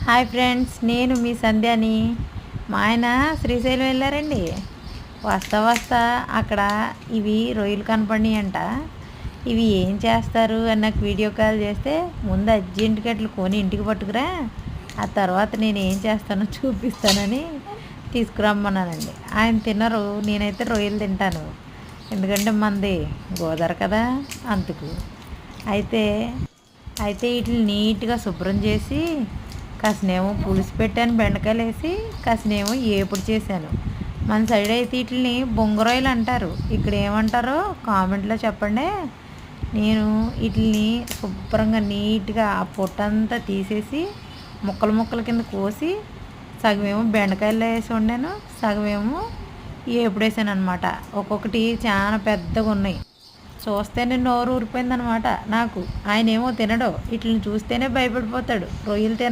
Hi friends, నేను మీ సంధ్యాని. మా ఆయన శ్రీశైలం వెళ్ళారండి. వస్తా వస్తా అక్కడ ఇవి రొయ్యలు కనపడినాయి అంట. ఇవి ఏం చేస్తారు అని నాకు వీడియో కాల్ చేస్తే, ముందు అర్జెంటుగా అట్లా కొని ఇంటికి పట్టుకురా, ఆ తర్వాత నేను ఏం చేస్తానో చూపిస్తానని తీసుకురమ్మన్నానండి. ఆయన తినరు, నేనైతే రొయ్యలు తింటాను. ఎందుకంటే మనది గోదావరి కదా, అందుకు. అయితే అయితే వీటిని నీట్గా శుభ్రం చేసి కాసినేమో పులుసు పెట్టాను, బెండకాయలు వేసి, కాసినేమో ఏపుడు చేశాను. మన సైడ్ అయితే వీటిని బొంగరాయిలు అంటారు, ఇక్కడ ఏమంటారో కామెంట్లో చెప్పండి. నేను వీటిని శుభ్రంగా నీట్గా ఆ పొట్టంతా తీసేసి ముక్కలు ముక్కల కింద కోసి సగమేమో బెండకాయలు వేసి వండాను, సగమేమో ఏపుడు వేసాను అనమాట. ఒక్కొక్కటి చాలా పెద్దగా ఉన్నాయి. చూస్తేనే నోరు ఊరిపోయిందనమాట నాకు. ఆయన ఏమో తినడు, వీటిని చూస్తేనే భయపడిపోతాడు. రొయ్యలు